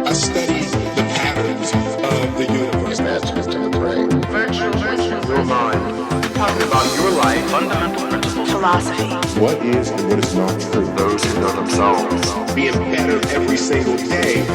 I study the patterns of the universe. Advancement to the brain. Virtual your mind. Talking about your life, fundamental principles, philosophy. What is and what is not true. those who know themselves. Being better every single day.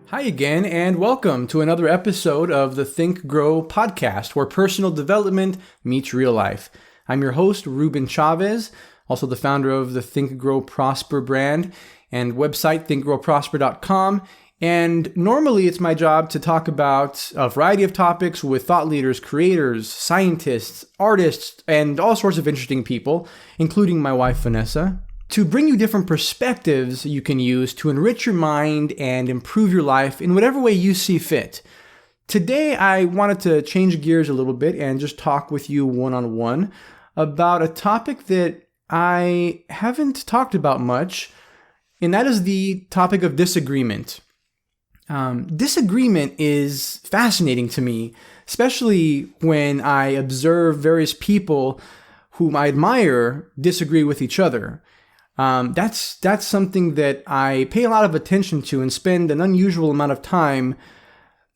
Hi again, and welcome to another episode of the Think Grow podcast, where personal development meets real life. I'm your host, Ruben Chavez, also the founder of the Think Grow Prosper brand and website, thinkgrowprosper.com. And normally it's my job to talk about a variety of topics with thought leaders, creators, scientists, artists, and all sorts of interesting people, including my wife, Vanessa, to bring you different perspectives you can use to enrich your mind and improve your life in whatever way you see fit. Today, I wanted to change gears a little bit and just talk with you one-on-one about a topic that I haven't talked about much, and that is the topic of disagreement. Disagreement is fascinating to me, especially when I observe various people whom I admire disagree with each other. That's something that I pay a lot of attention to and spend an unusual amount of time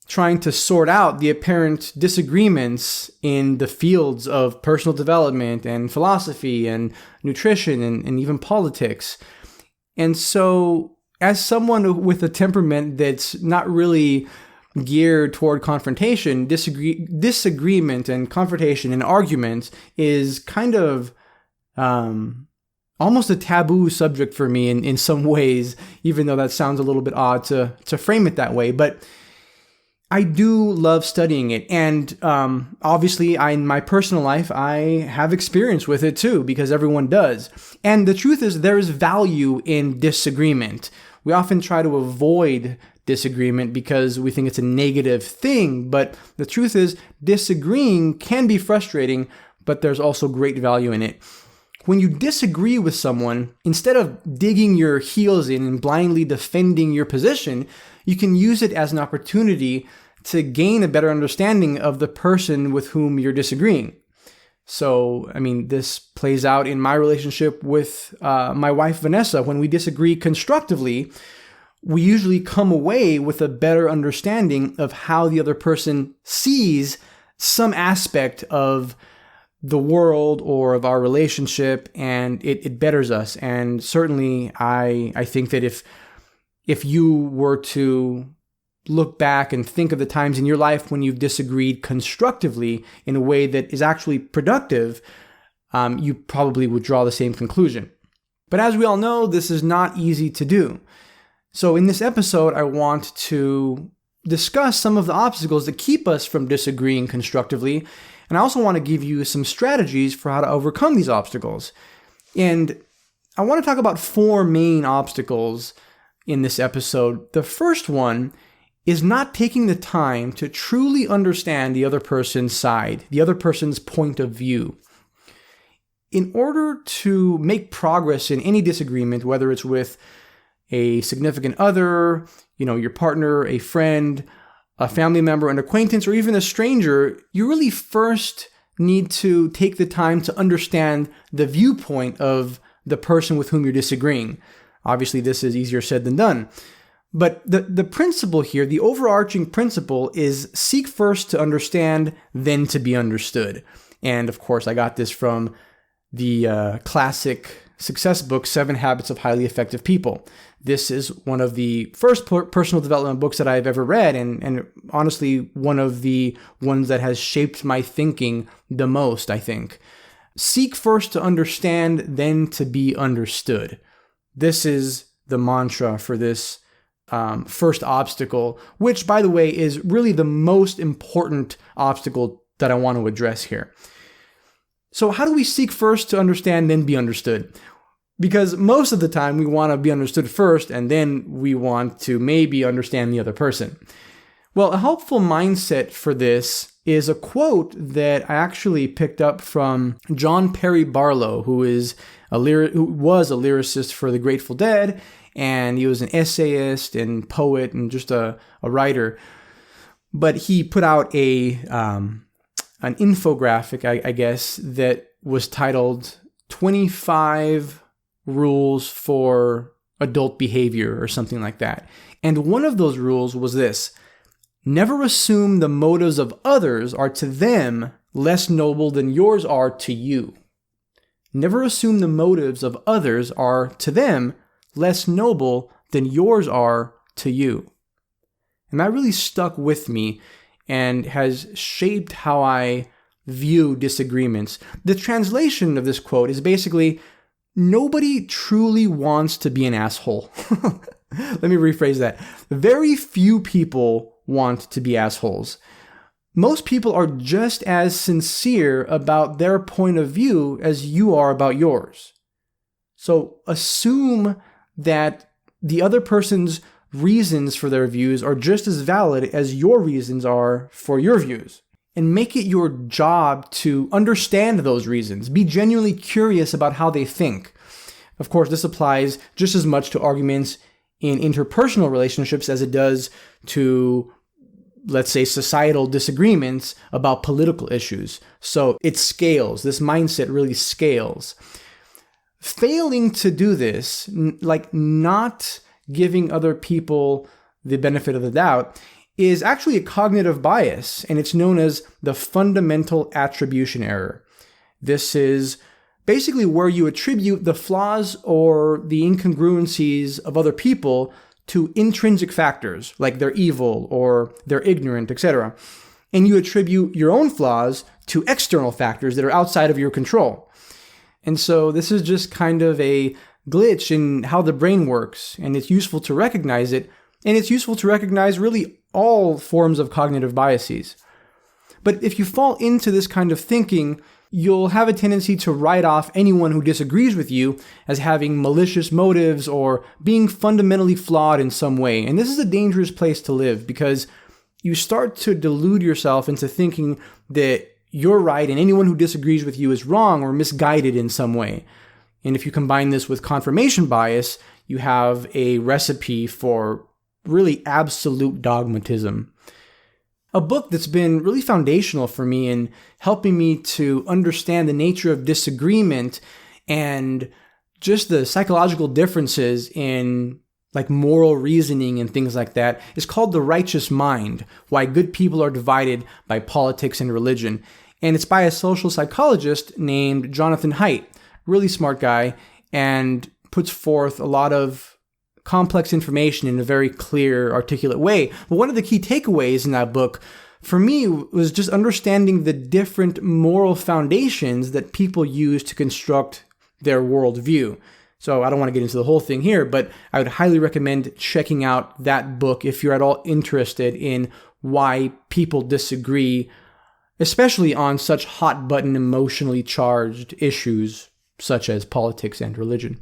trying to sort out the apparent disagreements in the fields of personal development and philosophy and nutrition and even politics. And so, as someone with a temperament that's not really geared toward confrontation, disagreement and confrontation and argument is kind of almost a taboo subject for me in some ways, even though that sounds a little bit odd to frame it that way. But I do love studying it. And obviously, in my personal life, I have experience with it too, because everyone does. And the truth is, there is value in disagreement. We often try to avoid disagreement because we think it's a negative thing. But the truth is, disagreeing can be frustrating, but there's also great value in it. When you disagree with someone, instead of digging your heels in and blindly defending your position, you can use it as an opportunity to gain a better understanding of the person with whom you're disagreeing. So, this plays out in my relationship with my wife, Vanessa. When we disagree constructively, we usually come away with a better understanding of how the other person sees some aspect of the world or of our relationship, and it betters us. And certainly I think that if you were to look back and think of the times in your life when you've disagreed constructively in a way that is actually productive, you probably would draw the same conclusion. But as we all know, this is not easy to do. So in this episode, I want to discuss some of the obstacles that keep us from disagreeing constructively. And I also want to give you some strategies for how to overcome these obstacles. And I want to talk about 4 main obstacles in this episode. The first one is not taking the time to truly understand the other person's side, the other person's point of view. In order to make progress in any disagreement, whether it's with a significant other, your partner, a friend, a family member, an acquaintance, or even a stranger, you really first need to take the time to understand the viewpoint of the person with whom you're disagreeing. Obviously, this is easier said than done. But the principle here, the overarching principle, is seek first to understand, then to be understood. And of course, I got this from the classic success book, 7 Habits of Highly Effective People. This is one of the first personal development books that I've ever read, and honestly, one of the ones that has shaped my thinking the most, I think. Seek first to understand, then to be understood. This is the mantra for this first obstacle, which, by the way, is really the most important obstacle that I want to address here. So how do we seek first to understand, then be understood? Because most of the time we want to be understood first, and then we want to maybe understand the other person. Well, a helpful mindset for this is a quote that I actually picked up from John Perry Barlow, who was a lyricist for the Grateful Dead, and he was an essayist and poet and just a writer. But he put out an infographic, I guess, that was titled 25 rules for adult behavior or something like that. And one of those rules was this: never assume the motives of others are to them less noble than yours are to you. Never assume the motives of others are to them less noble than yours are to you. And that really stuck with me and has shaped how I view disagreements. The translation of this quote is basically, nobody truly wants to be an asshole. Let me rephrase that. Very few people want to be assholes. Most people are just as sincere about their point of view as you are about yours. So assume that the other person's reasons for their views are just as valid as your reasons are for your views. And make it your job to understand those reasons. Be genuinely curious about how they think. Of course, this applies just as much to arguments in interpersonal relationships as it does to, let's say, societal disagreements about political issues. So it scales. This mindset really scales. Failing to do this, like not giving other people the benefit of the doubt, is actually a cognitive bias, and it's known as the fundamental attribution error. This is basically where you attribute the flaws or the incongruencies of other people to intrinsic factors, like they're evil or they're ignorant, etc. And you attribute your own flaws to external factors that are outside of your control. And so this is just kind of a glitch in how the brain works, and it's useful to recognize it, and it's useful to recognize really all forms of cognitive biases. But if you fall into this kind of thinking, you'll have a tendency to write off anyone who disagrees with you as having malicious motives or being fundamentally flawed in some way. And this is a dangerous place to live, because you start to delude yourself into thinking that you're right and anyone who disagrees with you is wrong or misguided in some way. And if you combine this with confirmation bias, you have a recipe for really absolute dogmatism. A book that's been really foundational for me in helping me to understand the nature of disagreement and just the psychological differences in like moral reasoning and things like that is called The Righteous Mind: Why Good People Are Divided by Politics and Religion. And it's by a social psychologist named Jonathan Haidt, really smart guy, and puts forth a lot of complex information in a very clear, articulate way. But one of the key takeaways in that book for me was just understanding the different moral foundations that people use to construct their worldview. So I don't want to get into the whole thing here, but I would highly recommend checking out that book if you're at all interested in why people disagree, especially on such hot-button, emotionally charged issues such as politics and religion.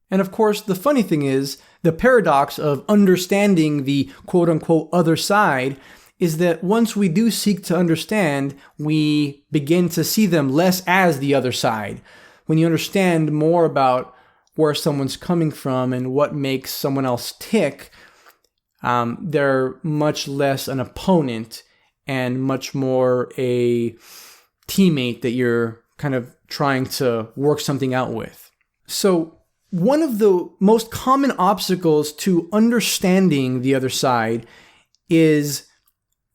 And of course, the funny thing is, the paradox of understanding the quote-unquote other side is that once we do seek to understand, we begin to see them less as the other side. When you understand more about where someone's coming from and what makes someone else tick, they're much less an opponent and much more a teammate that you're kind of trying to work something out with. So one of the most common obstacles to understanding the other side is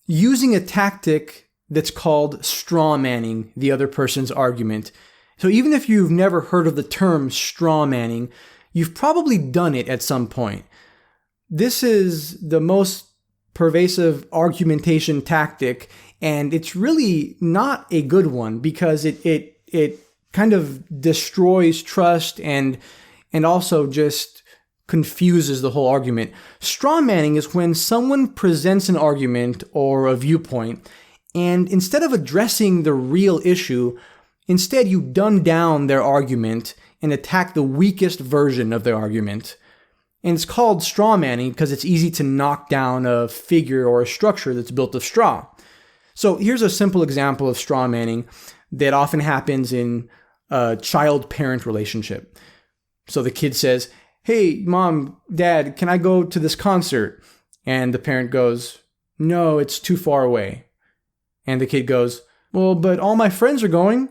using a tactic that's called straw manning the other person's argument. So even if you've never heard of the term straw manning, you've probably done it at some point. This is the most pervasive argumentation tactic, and it's really not a good one because it kind of destroys trust and also just confuses the whole argument. Straw manning is when someone presents an argument or a viewpoint, and instead of addressing the real issue, instead you dumb down their argument and attack the weakest version of their argument. And it's called straw manning because it's easy to knock down a figure or a structure that's built of straw. So here's a simple example of straw manning that often happens in a child-parent relationship. So the kid says, "Hey, Mom, Dad, can I go to this concert?" And the parent goes, "No, it's too far away." And the kid goes, "Well, but all my friends are going."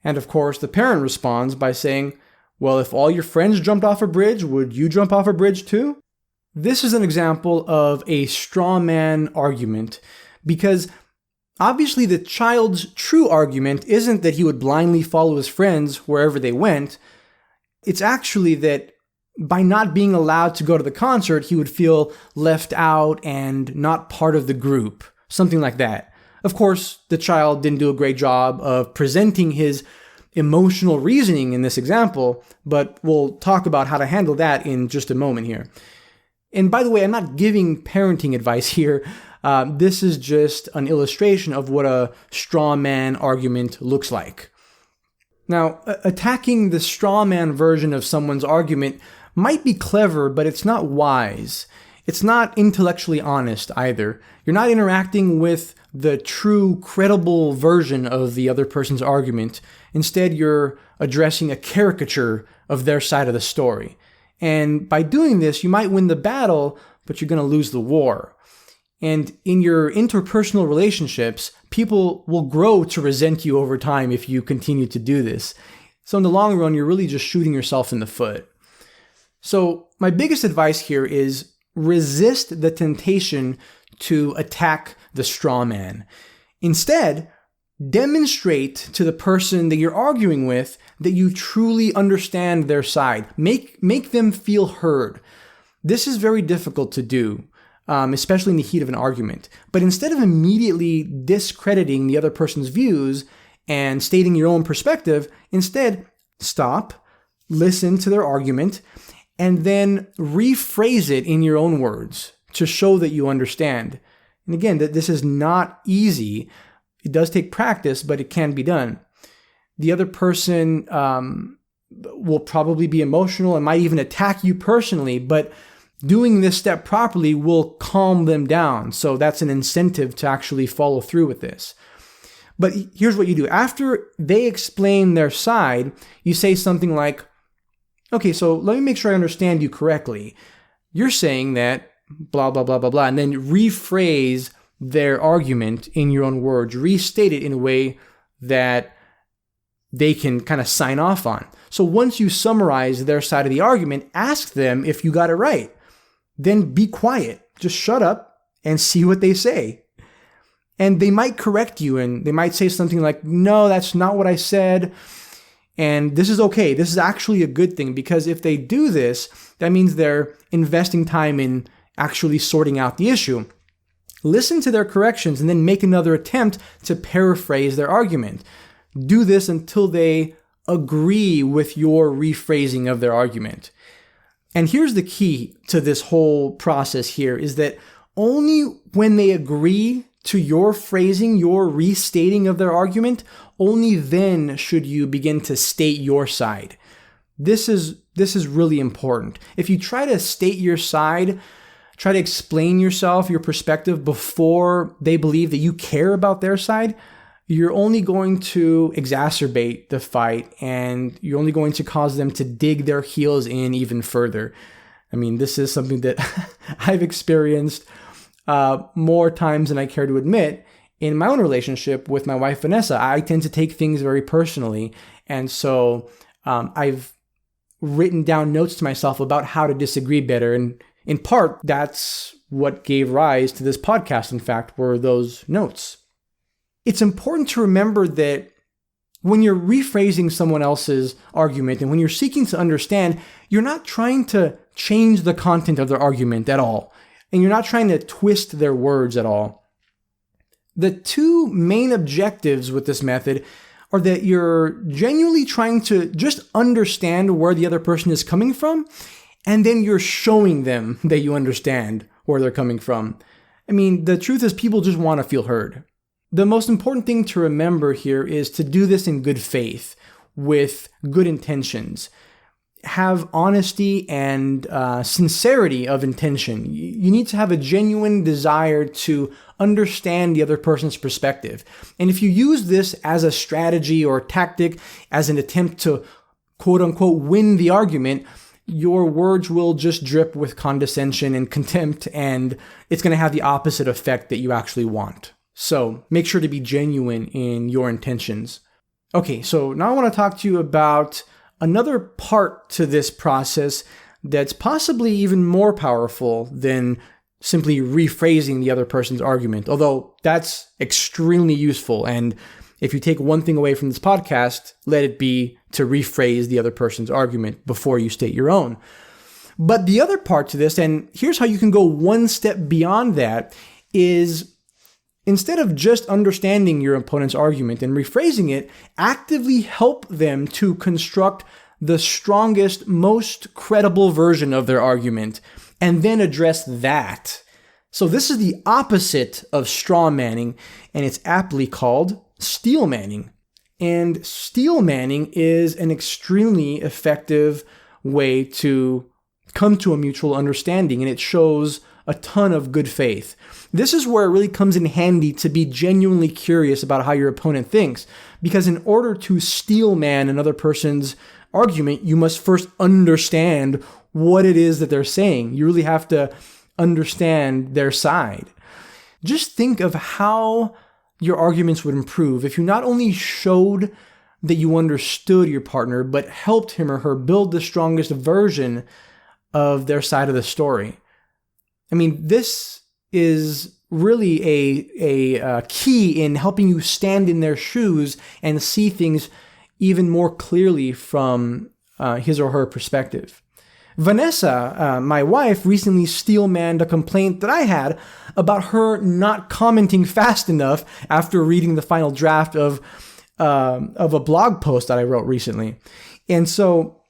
And of course, the parent responds by saying, Well, if all your friends jumped off a bridge, would you jump off a bridge too? This is an example of a straw man argument because obviously the child's true argument isn't that he would blindly follow his friends wherever they went. It's actually that by not being allowed to go to the concert, he would feel left out and not part of the group, something like that. Of course, the child didn't do a great job of presenting his emotional reasoning in this example, but we'll talk about how to handle that in just a moment here. And by the way, I'm not giving parenting advice here. This is just an illustration of what a straw man argument looks like. Now, attacking the straw man version of someone's argument might be clever, but it's not wise. It's not intellectually honest either. You're not interacting with the true, credible version of the other person's argument. Instead, you're addressing a caricature of their side of the story. And by doing this, you might win the battle, but you're going to lose the war. And in your interpersonal relationships, people will grow to resent you over time if you continue to do this. So in the long run, you're really just shooting yourself in the foot. So my biggest advice here is resist the temptation to attack the straw man. Instead, demonstrate to the person that you're arguing with that you truly understand their side. Make them feel heard. This is very difficult to do, especially in the heat of an argument. But instead of immediately discrediting the other person's views and stating your own perspective, instead stop, listen to their argument, and then rephrase it in your own words to show that you understand. And again, that this is not easy. It does take practice, but it can be done. The other person will probably be emotional and might even attack you personally, but doing this step properly will calm them down. So that's an incentive to actually follow through with this. But here's what you do. After they explain their side, you say something like, okay, so let me make sure I understand you correctly. You're saying that blah, blah, blah, blah, blah, and then rephrase their argument in your own words. Restate it in a way that they can kind of sign off on. So once you summarize their side of the argument, ask them if you got it right. Then be quiet. Just shut up and see what they say. And they might correct you and they might say something like, no, that's not what I said. And this is okay. This is actually a good thing because if they do this, that means they're investing time in actually sorting out the issue. Listen to their corrections and then make another attempt to paraphrase their argument. Do this until they agree with your rephrasing of their argument. And here's the key to this whole process here is that only when they agree to your phrasing, your restating of their argument, only then should you begin to state your side. This is really important. If you try to state your side, try to explain yourself, your perspective before they believe that you care about their side, you're only going to exacerbate the fight and you're only going to cause them to dig their heels in even further. I mean, this is something that I've experienced more times than I care to admit in my own relationship with my wife, Vanessa. I tend to take things very personally. And so I've written down notes to myself about how to disagree better. And in part, that's what gave rise to this podcast, in fact, were those notes. It's important to remember that when you're rephrasing someone else's argument and when you're seeking to understand, you're not trying to change the content of their argument at all. And you're not trying to twist their words at all. The two main objectives with this method are that you're genuinely trying to just understand where the other person is coming from, and then you're showing them that you understand where they're coming from. I mean, the truth is people just want to feel heard. The most important thing to remember here is to do this in good faith, with good intentions. Have honesty and sincerity of intention. You need to have a genuine desire to understand the other person's perspective. And if you use this as a strategy or tactic, as an attempt to quote unquote win the argument, your words will just drip with condescension and contempt, and it's going to have the opposite effect that you actually want. So make sure to be genuine in your intentions. Okay, so now I want to talk to you about another part to this process that's possibly even more powerful than simply rephrasing the other person's argument, although that's extremely useful. And if you take one thing away from this podcast, let it be to rephrase the other person's argument before you state your own. But the other part to this, and here's how you can go one step beyond that, is instead of just understanding your opponent's argument and rephrasing it, actively help them to construct the strongest, most credible version of their argument, and then address that. So this is the opposite of straw manning, and it's aptly called Steele Manning. And Steele Manning is an extremely effective way to come to a mutual understanding, and it shows a ton of good faith. This is where it really comes in handy to be genuinely curious about how your opponent thinks, because in order to steel man another person's argument, you must first understand what it is that they're saying. You really have to understand their side. Just think of how your arguments would improve if you not only showed that you understood your partner, but helped him or her build the strongest version of their side of the story. I mean, this is really a key in helping you stand in their shoes and see things even more clearly from his or her perspective. Vanessa, my wife, recently steel-manned a complaint that I had about her not commenting fast enough after reading the final draft of a blog post that I wrote recently. And so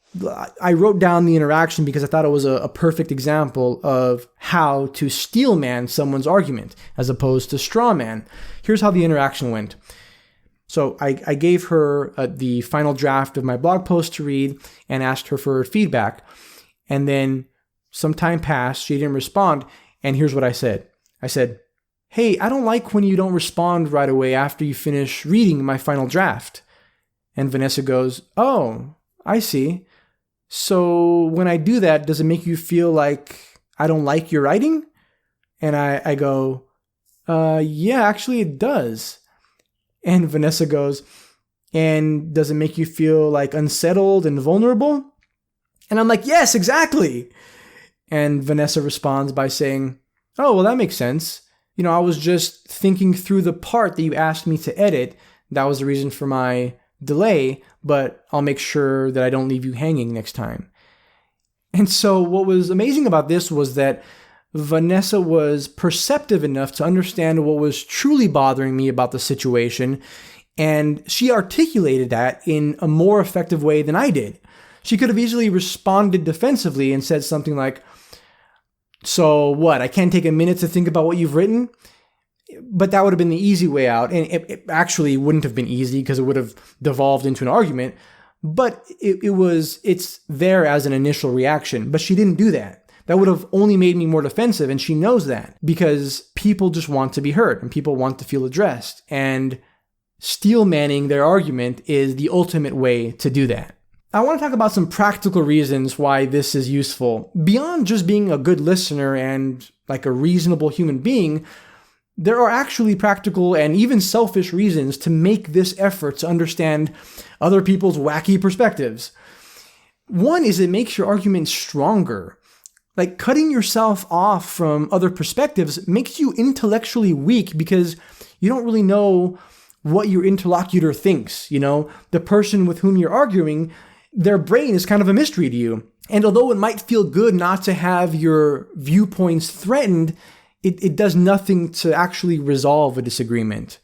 I wrote down the interaction because I thought it was a perfect example of how to steel man someone's argument as opposed to straw man. Here's how the interaction went. So I gave her the final draft of my blog post to read and asked her for feedback. And then some time passed, she didn't respond, and here's what I said. I said, "Hey, I don't like when you don't respond right away after you finish reading my final draft." And Vanessa goes, "Oh, I see. So when I do that, does it make you feel like I don't like your writing?" And I go, "Yeah, actually it does." And Vanessa goes, "And does it make you feel like unsettled and vulnerable?" And I'm like, "Yes, exactly." And Vanessa responds by saying, "Oh, well, that makes sense. You know, I was just thinking through the part that you asked me to edit. That was the reason for my delay, but I'll make sure that I don't leave you hanging next time." And so what was amazing about this was that Vanessa was perceptive enough to understand what was truly bothering me about the situation, and she articulated that in a more effective way than I did. She could have easily responded defensively and said something like, "So what, I can't take a minute to think about what you've written?" But that would have been the easy way out. And it actually wouldn't have been easy because it would have devolved into an argument. But it's there as an initial reaction. But she didn't do that. That would have only made me more defensive. And she knows that because people just want to be heard and people want to feel addressed. And steel manning their argument is the ultimate way to do that. I want to talk about some practical reasons why this is useful. Beyond just being a good listener and like a reasonable human being, there are actually practical and even selfish reasons to make this effort to understand other people's wacky perspectives. One is it makes your argument stronger. Like cutting yourself off from other perspectives makes you intellectually weak because you don't really know what your interlocutor thinks. You know, the person with whom you're arguing, their brain is kind of a mystery to you. And although it might feel good not to have your viewpoints threatened, it does nothing to actually resolve a disagreement.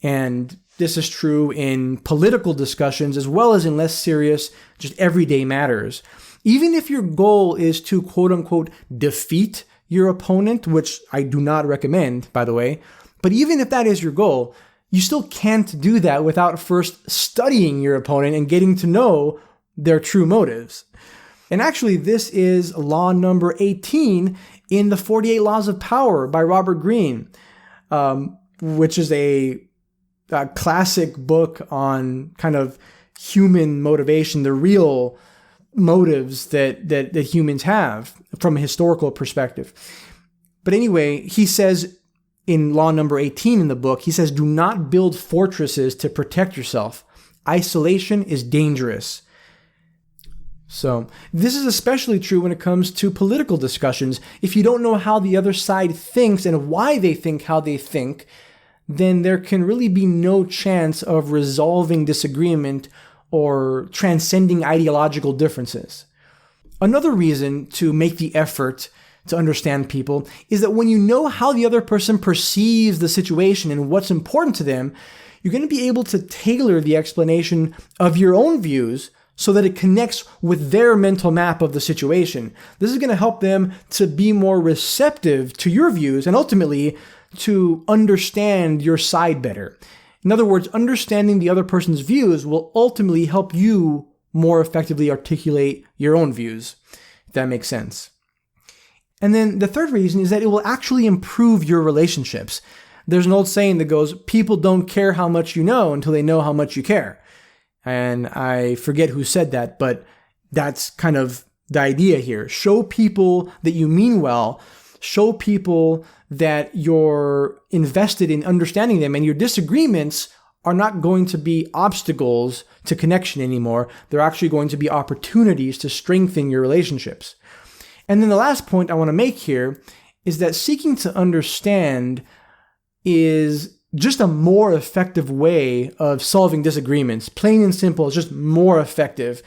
And this is true in political discussions as well as in less serious, just everyday matters. Even if your goal is to quote unquote defeat your opponent, which I do not recommend, by the way, but even if that is your goal, you still can't do that without first studying your opponent and getting to know their true motives. And actually, this is law number 18 in the 48 Laws of Power by Robert Greene, which is a classic book on kind of human motivation, the real motives that humans have from a historical perspective. But anyway, he says in law number 18 in the book, he says, "Do not build fortresses to protect yourself. Isolation is dangerous." So this is especially true when it comes to political discussions. If you don't know how the other side thinks and why they think how they think, then there can really be no chance of resolving disagreement or transcending ideological differences. Another reason to make the effort to understand people is that when you know how the other person perceives the situation and what's important to them, you're going to be able to tailor the explanation of your own views so that it connects with their mental map of the situation. This is going to help them to be more receptive to your views and ultimately to understand your side better. In other words, understanding the other person's views will ultimately help you more effectively articulate your own views, if that makes sense. And then the third reason is that it will actually improve your relationships. There's an old saying that goes, people don't care how much you know until they know how much you care. And I forget who said that, but that's kind of the idea here. Show people that you mean well. Show people that you're invested in understanding them, and your disagreements are not going to be obstacles to connection anymore. They're actually going to be opportunities to strengthen your relationships. And then the last point I want to make here is that seeking to understand is just a more effective way of solving disagreements. Plain and simple, it's just more effective.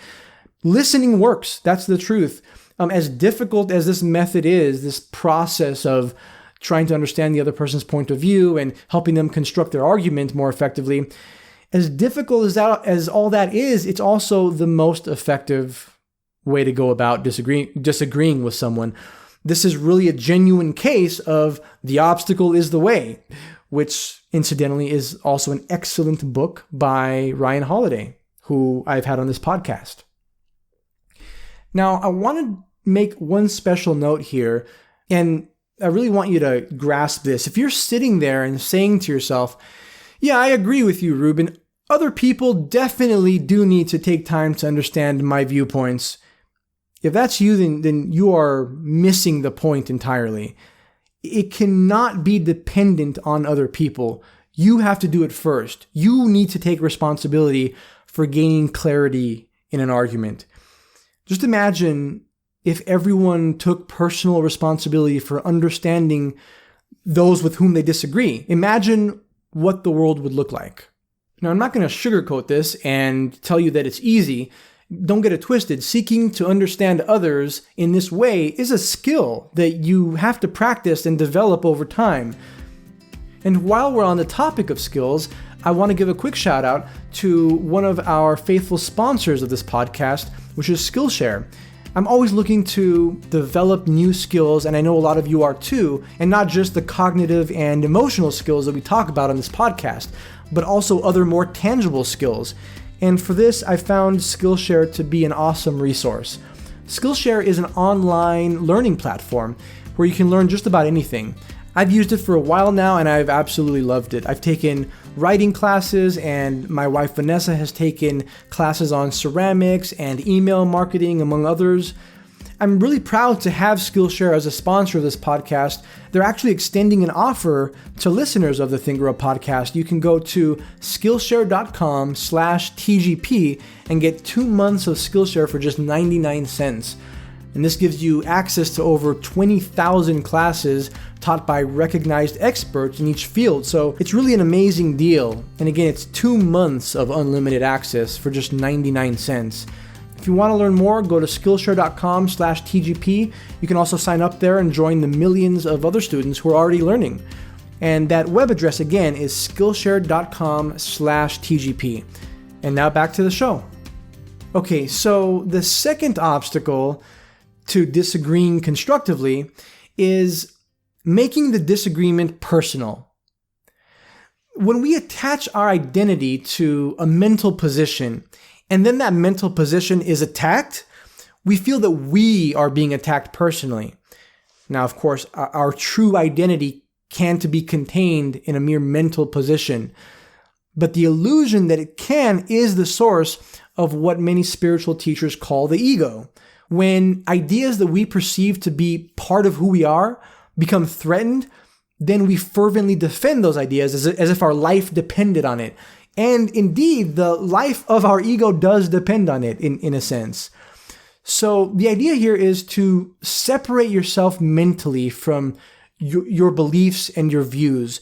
Listening works. That's the truth. As difficult as this method is, this process of trying to understand the other person's point of view and helping them construct their argument more effectively, as difficult as all that is, it's also the most effective way to go about disagreeing with someone. This is really a genuine case of the obstacle is the way, which incidentally is also an excellent book by Ryan Holiday, who I've had on this podcast. Now, I want to make one special note here, and I really want you to grasp this. If you're sitting there and saying to yourself, yeah, I agree with you, Ruben, other people definitely do need to take time to understand my viewpoints. If that's you, then you are missing the point entirely. It cannot be dependent on other people. You have to do it first. You need to take responsibility for gaining clarity in an argument. Just imagine if everyone took personal responsibility for understanding those with whom they disagree. Imagine what the world would look like. Now, I'm not going to sugarcoat this and tell you that it's easy. Don't get it twisted. Seeking to understand others in this way is a skill that you have to practice and develop over time. And while we're on the topic of skills, I want to give a quick shout out to one of our faithful sponsors of this podcast, which is Skillshare. I'm always looking to develop new skills, and I know a lot of you are too, and not just the cognitive and emotional skills that we talk about on this podcast, but also other more tangible skills. And for this, I found Skillshare to be an awesome resource. Skillshare is an online learning platform where you can learn just about anything. I've used it for a while now, and I've absolutely loved it. I've taken writing classes, and my wife Vanessa has taken classes on ceramics and email marketing, among others. I'm really proud to have Skillshare as a sponsor of this podcast. They're actually extending an offer to listeners of the Think Grow podcast. You can go to Skillshare.com/TGP and get 2 months of Skillshare for just 99 cents. And this gives you access to over 20,000 classes taught by recognized experts in each field. So it's really an amazing deal. And again, it's 2 months of unlimited access for just 99 cents. If you want to learn more, go to Skillshare.com/TGP. You can also sign up there and join the millions of other students who are already learning. And that web address again is Skillshare.com/TGP. And now back to the show. Okay, so the second obstacle to disagreeing constructively is making the disagreement personal. When we attach our identity to a mental position, and then that mental position is attacked, we feel that we are being attacked personally. Now, of course, our true identity can't be contained in a mere mental position, but the illusion that it can is the source of what many spiritual teachers call the ego. When ideas that we perceive to be part of who we are become threatened, then we fervently defend those ideas as if our life depended on it. And indeed, the life of our ego does depend on it in a sense. So the idea here is to separate yourself mentally from your beliefs and your views.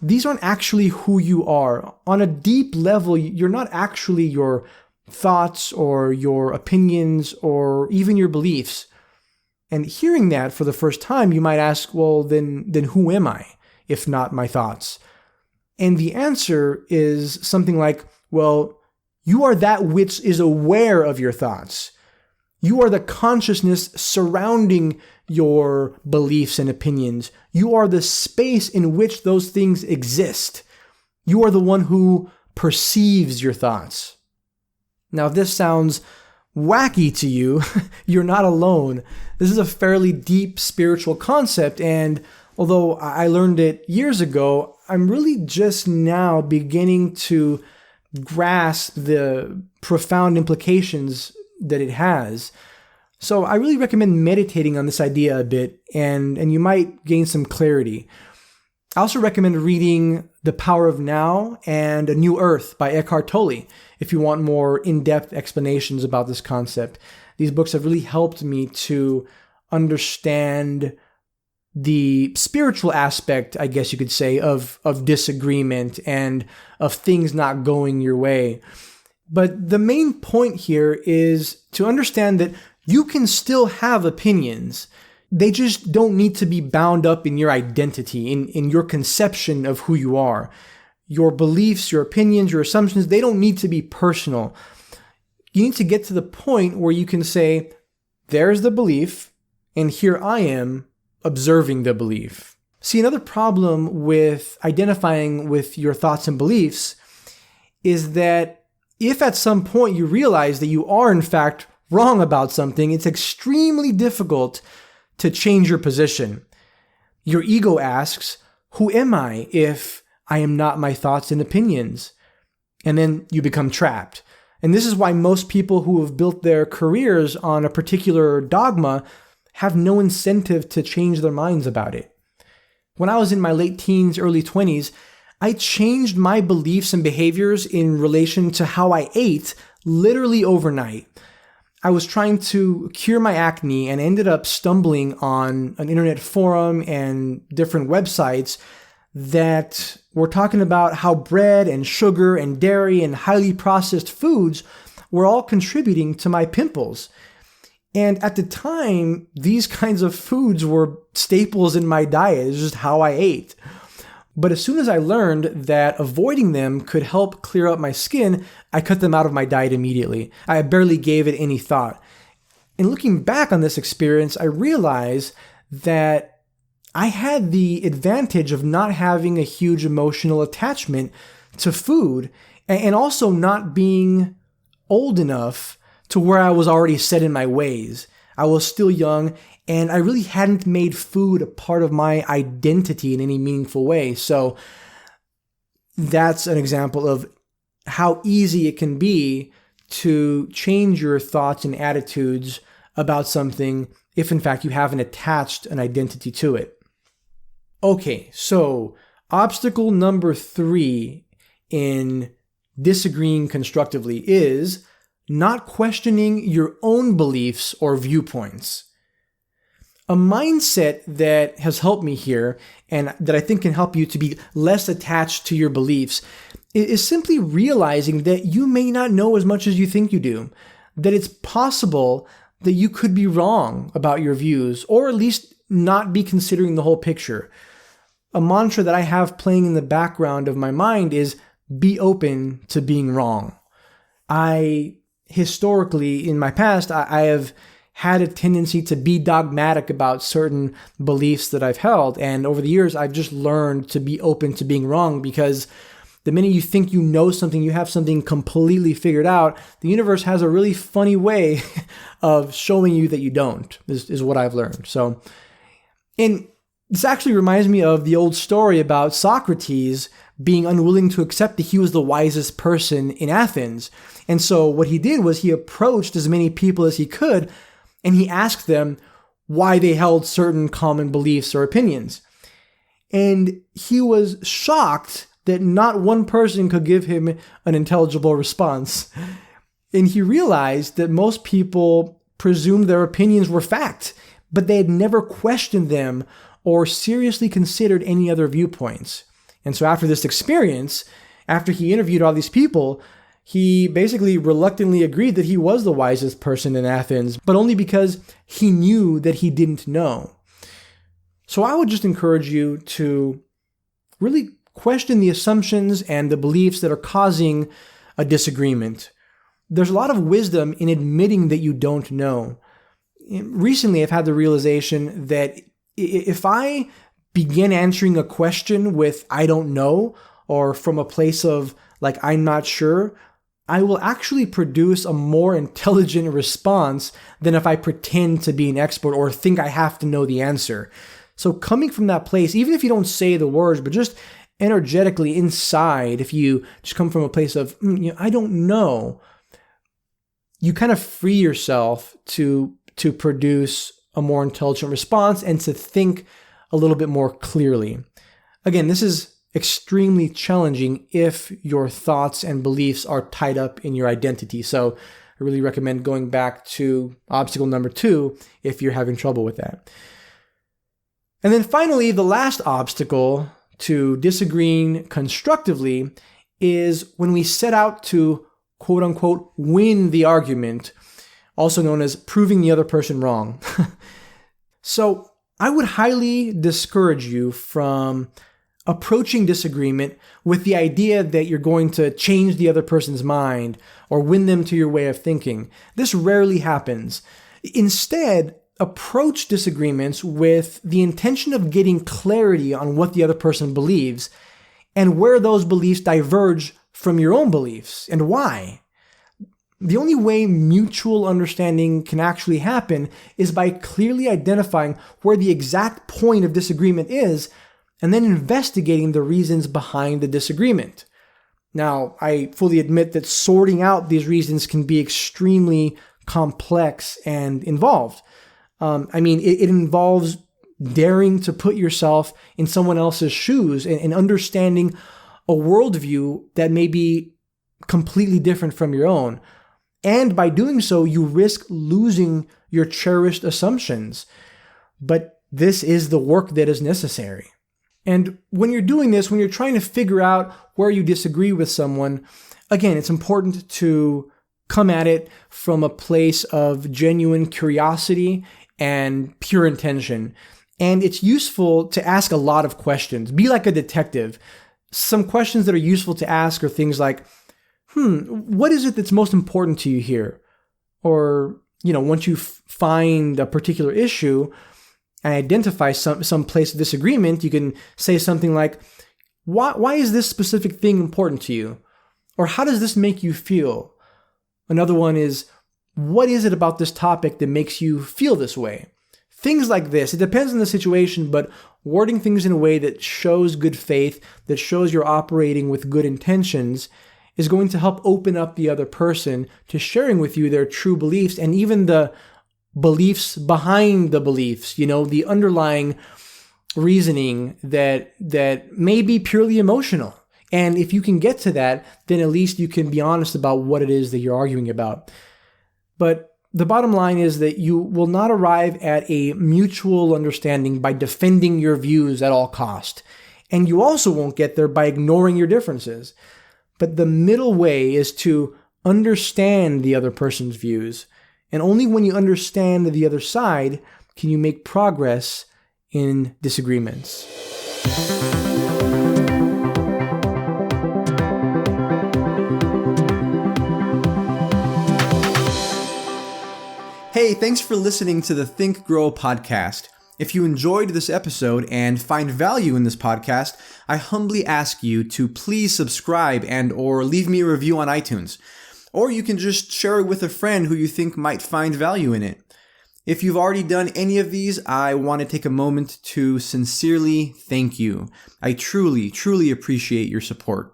These aren't actually who you are. On a deep level, you're not actually your thoughts or your opinions or even your beliefs. And hearing that for the first time, you might ask, well, then who am I, if not my thoughts? And the answer is something like, well, you are that which is aware of your thoughts. You are the consciousness surrounding your beliefs and opinions. You are the space in which those things exist. You are the one who perceives your thoughts. Now, if this sounds wacky to you, you're not alone. This is a fairly deep spiritual concept, and although I learned it years ago, I'm really just now beginning to grasp the profound implications that it has. So I really recommend meditating on this idea a bit, and you might gain some clarity. I also recommend reading The Power of Now and A New Earth by Eckhart Tolle if you want more in-depth explanations about this concept. These books have really helped me to understand the spiritual aspect, I guess you could say, of disagreement and of things not going your way. But the main point here is to understand that you can still have opinions. They just don't need to be bound up in your identity, in your conception of who you are. Your beliefs, your opinions, your assumptions, they don't need to be personal. You need to get to the point where you can say, there's the belief, and here I am observing the belief. See, another problem with identifying with your thoughts and beliefs is that if at some point you realize that you are in fact wrong about something, it's extremely difficult to change your position. Your ego asks, who am I if I am not my thoughts and opinions? And then you become trapped. And this is why most people who have built their careers on a particular dogma have no incentive to change their minds about it. When I was in my late teens, early 20s, I changed my beliefs and behaviors in relation to how I ate literally overnight. I was trying to cure my acne and ended up stumbling on an internet forum and different websites that were talking about how bread and sugar and dairy and highly processed foods were all contributing to my pimples. And at the time, these kinds of foods were staples in my diet. It's just how I ate. But as soon as I learned that avoiding them could help clear up my skin, I cut them out of my diet immediately. I barely gave it any thought. And looking back on this experience, I realized that I had the advantage of not having a huge emotional attachment to food and also not being old enough to where I was already set in my ways. I was still young, and I really hadn't made food a part of my identity in any meaningful way. So that's an example of how easy it can be to change your thoughts and attitudes about something if in fact you haven't attached an identity to it. Okay, so obstacle number 3 in disagreeing constructively is not questioning your own beliefs or viewpoints. A mindset that has helped me here and that I think can help you to be less attached to your beliefs is simply realizing that you may not know as much as you think you do, that it's possible that you could be wrong about your views or at least not be considering the whole picture. A mantra that I have playing in the background of my mind is be open to being wrong. Historically, in my past, I have had a tendency to be dogmatic about certain beliefs that I've held. And over the years, I've just learned to be open to being wrong, because the minute you think you know something, you have something completely figured out, the universe has a really funny way of showing you that you don't, is what I've learned. So, and this actually reminds me of the old story about Socrates being unwilling to accept that he was the wisest person in Athens. And so what he did was he approached as many people as he could, and he asked them why they held certain common beliefs or opinions. And he was shocked that not one person could give him an intelligible response. And he realized that most people presumed their opinions were fact, but they had never questioned them or seriously considered any other viewpoints. And so after this experience, after he interviewed all these people, he basically reluctantly agreed that he was the wisest person in Athens, but only because he knew that he didn't know. So I would just encourage you to really question the assumptions and the beliefs that are causing a disagreement. There's a lot of wisdom in admitting that you don't know. Recently, I've had the realization that if I begin answering a question with "I don't know," or from a place of like "I'm not sure," I will actually produce a more intelligent response than if I pretend to be an expert or think I have to know the answer. So coming from that place, even if you don't say the words, but just energetically inside, if you just come from a place of I don't know, you kind of free yourself to produce a more intelligent response and to think a little bit more clearly. Again, this is extremely challenging if your thoughts and beliefs are tied up in your identity. So I really recommend going back to obstacle number 2 if you're having trouble with that. And then finally, the last obstacle to disagreeing constructively is when we set out to quote unquote win the argument, also known as proving the other person wrong. So I would highly discourage you from approaching disagreement with the idea that you're going to change the other person's mind or win them to your way of thinking. This rarely happens. Instead, approach disagreements with the intention of getting clarity on what the other person believes and where those beliefs diverge from your own beliefs and why. The only way mutual understanding can actually happen is by clearly identifying where the exact point of disagreement is and then investigating the reasons behind the disagreement. Now, I fully admit that sorting out these reasons can be extremely complex and involved. It involves daring to put yourself in someone else's shoes and understanding a worldview that may be completely different from your own. And by doing so, you risk losing your cherished assumptions. But this is the work that is necessary. And when you're doing this, when you're trying to figure out where you disagree with someone, again, it's important to come at it from a place of genuine curiosity and pure intention. And it's useful to ask a lot of questions. Be like a detective. Some questions that are useful to ask are things like, what is it that's most important to you here? Or, once you find a particular issue and identify some place of disagreement, you can say something like, why is this specific thing important to you? Or how does this make you feel? Another one is, what is it about this topic that makes you feel this way? Things like this. It depends on the situation, but wording things in a way that shows good faith, that shows you're operating with good intentions, is going to help open up the other person to sharing with you their true beliefs and even the beliefs behind the beliefs, the underlying reasoning that may be purely emotional. And if you can get to that, then at least you can be honest about what it is that you're arguing about. But the bottom line is that you will not arrive at a mutual understanding by defending your views at all cost. And you also won't get there by ignoring your differences. But the middle way is to understand the other person's views. And only when you understand the other side can you make progress in disagreements. Hey, thanks for listening to the Think Grow podcast. If you enjoyed this episode and find value in this podcast, I humbly ask you to please subscribe or leave me a review on iTunes. Or you can just share it with a friend who you think might find value in it. If you've already done any of these, I want to take a moment to sincerely thank you. I truly, truly appreciate your support.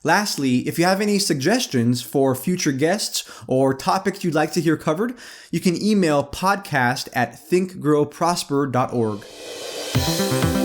Lastly, if you have any suggestions for future guests or topics you'd like to hear covered, you can email podcast@thinkgrowprosper.org.